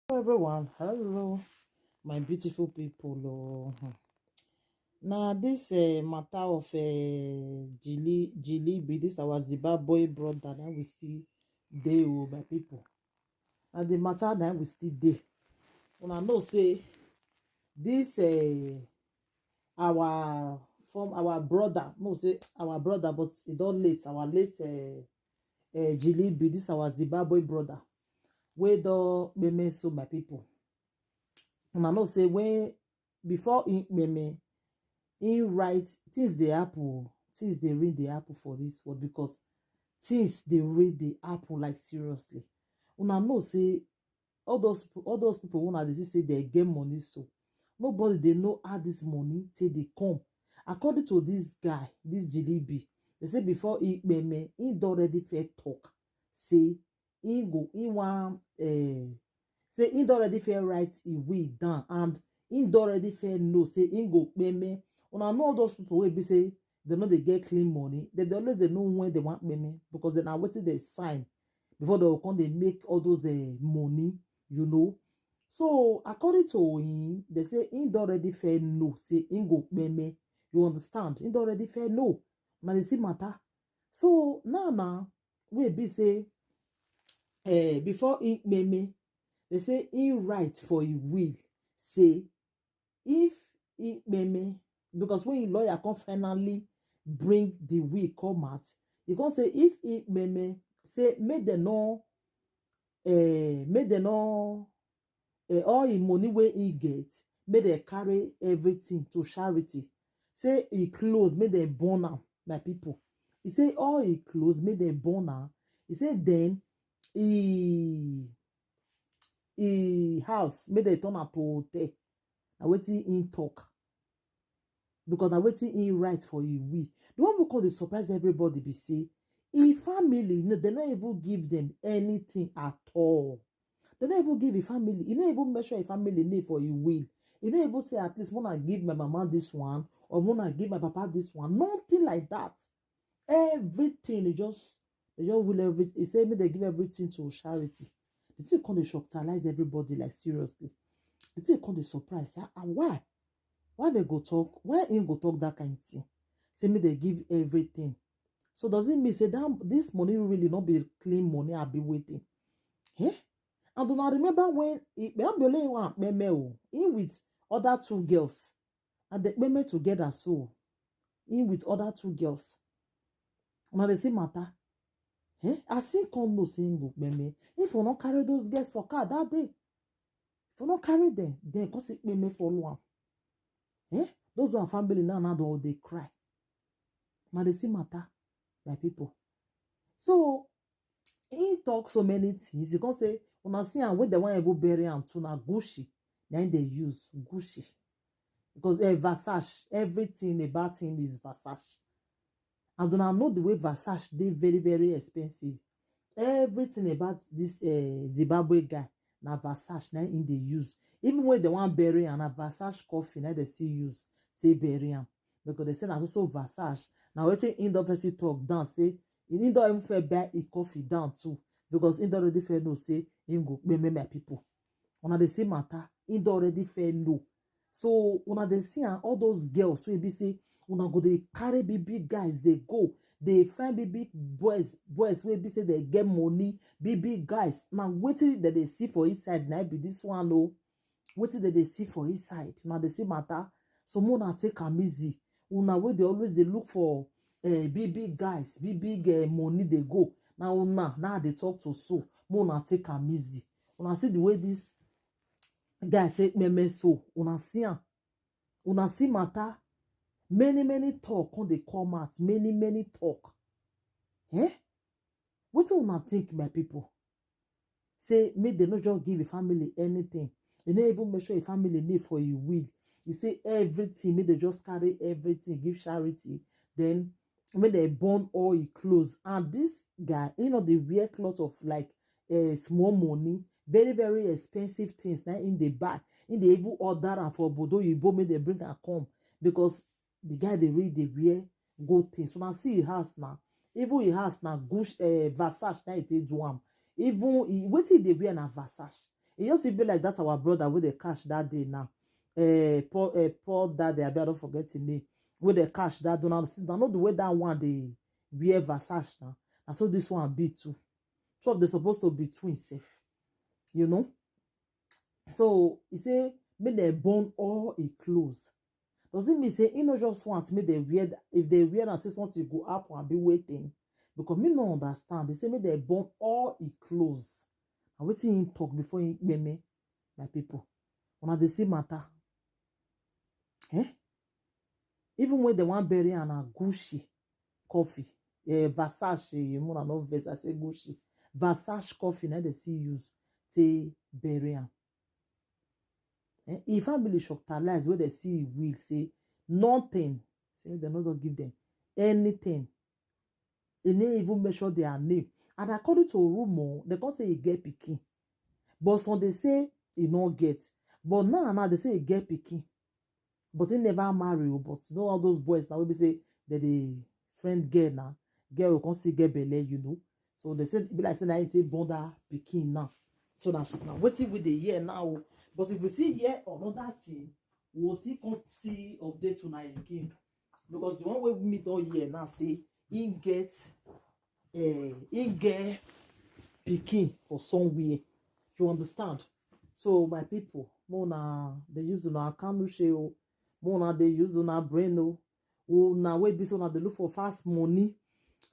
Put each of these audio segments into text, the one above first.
Hello everyone, hello my beautiful people. Now this matter of Jilibi, this our Zimbabwe brother that we still dey my people. And the matter that we still dey. Una know say this our from our brother, no say our brother, but it don't late. Our late Jilibi, this our Zimbabwe brother. We do meme so my people. Una know say when before in meme in right things dey happen, things dey read the apple for this world because things dey read the apple like seriously. Una know say all those people una dey see say they get money, so nobody dey know how this money take dey come. According to this guy, this Jilibi, they say before he meme he don already fair talk say he go he wan say he don already fair write e will down, and he don already fair know say he go meme. Una know all those people wey be say dem no dey get clean money, dem dey always dey know when they want meme because dem na wetin dey sign before they go come dey make all those money, you know. So according to him, they say he don already fair know say he go meme. You understand? He don already fair know. Na the same matter. So now wey be say before he meme, they say he write for a will say if he meme, because when your lawyer come finally bring the will come out, he come say if he meme say make dem no all the money wey he get, make dem carry everything to charity. Say he close, make dem burn am, my people. He say all he close, make dem burn am. He say then he house make dem turn am to hotel. Na wetin he talk, because na wetin he write for him will. The one wey come dey surprise everybody be say him family, no, they no even give them anything at all. They no even give him family. He no even mention him family name for him will. He no even say at least wanna give my mama this one or wanna give my papa this one. Nothing like that. Everything they just will everything. He say make they give everything to charity. The thing come dey shocktalize everybody like seriously. The thing come dey surprise. Why? Why they go talk? Why him go talk that kind of thing? Say me they give everything. So does it mean say that this money really not be clean money I be waiting? Eh? And do not remember when he with other two girls and they meme together, so in with other two girls. Now the same matter. Eh? I see come no saying go meme. If you not carry those girls for car that day, if you not carry them, then cause it meme follow am. Eh? Those one family now they cry. Now the same matter, my people. So he talk so many things. He can say, when I see and when they want to bury him to na Gucci, then they use Gucci. Because Versace, everything about him is Versace. And when I know the way Versace, they very, very expensive. Everything about this Zimbabwe guy, na Versace, now in they use. Even when they want bury him, na Versace coffee, now they still use to bury him. Because they say that's also Versace. Now, when in the person talk down, say, he don't even fair buy a coffee down too. Because he don't already fair know, say, he go meme my people. Una the same matter, he don't already fair know. So, una they see all those girls, so be say, una go they carry big guys, they go. They find big boys wey be say they get money, big guys. Now, wetin that they see for inside, now be this one, oh. Wetin that they see for inside. Now, the same matter. So, una take am easy. Una wey they always they look for big guys, big money they go. Now they talk to so. Una take am easy. Una see the way this guy take meme so. Una see am. Una see matter. Many talk when they come out. Many talk. Eh? What do una think, my people? Say, make they not just give a family anything. They not even make sure a family need for you will. You say everything, make they just carry everything, give charity. Then when they burn all his clothes. And this guy, they wear clothes of like small money, very expensive things. Now in the buy, in the even order and for Bodo Yibo, make they bring and come because the guy they wear good things. So now see he has now. Even he has now Versace now it do am. Even what they wear na Versace. It just be like that our brother with the cash that day now. Paul that day, I better don't forget his name. With the cash that do now. Not the way that one they wear Versace now. And so this one be too. So they're supposed to be twins safe. You know? So he say make they burn all his clothes. Doesn't mean say he no just want me they wear, if they wear and say something go up and be waiting. Because me no understand. They say me they burn all his clothes. And waiting him talk before he me, my people. Una the same matter. Even when they want bury and a Gucci coffee, Versace, you know, no verse, I say Gucci. Versace coffee, now they see use to bury am. If family shocktalize where they see will say nothing, say they not give them anything. They never even measure their name. And according to rumor, they can't say he get pikin. But some they say he not get. But now they say he get pikin. But he never marry. But you know all those boys now we say that the friend girl now. Girl will come see get belle, you know. So they said be like say I take bother pikin now. So that's now waiting with the year now. But if we see here another thing, we'll see come see update tonight again. Because the one way we meet all year now say he get pikin for somewhere. You understand? So my people, mona they use na kanushe, mona they use na brain, na way be so na they look for fast money.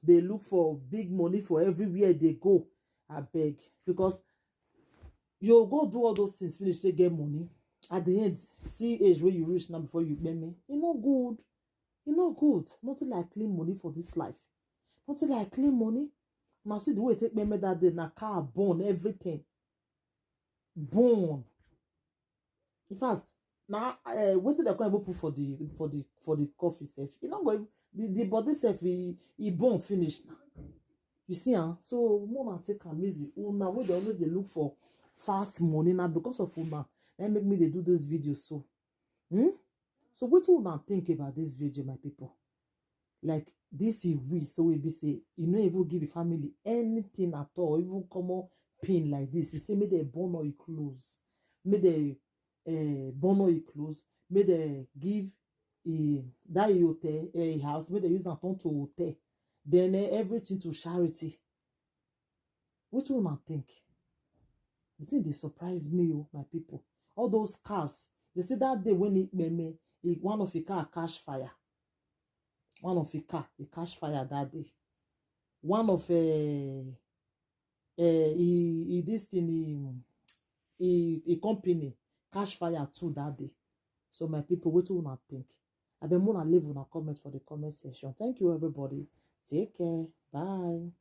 They look for big money for everywhere they go. I beg. Because you go do all those things, finish, they get money. At the end, see age where you reach now before you pay me. It's not good. It's not good. Nothing like clean money for this life. Nothing like clean money. Now see the way you take me that day, na car, bone, everything. Bone. In fact, now what did I go put for the coffee safe? You know what? The body safe he bone finish now. You see, so more take a easy. Una where they always they look for fast money now because of una. That make me they do those videos so. So what do you think about this video, my people? Like this is we so we be say you know even give the family anything at all, even come on pin like this. You say may they burn all your clothes, may they burn all your clothes, may they give that hotel house, may they use that to hotel, then everything to charity. What do you think? The thing they surprise me, my people. All those cars. They say that day when one of the car catch fire. One of the car he catch fire that day. One of this thing he company catch fire too that day. So my people, what do you think? I been gonna leave una comment for the comment section. Thank you everybody. Take care. Bye.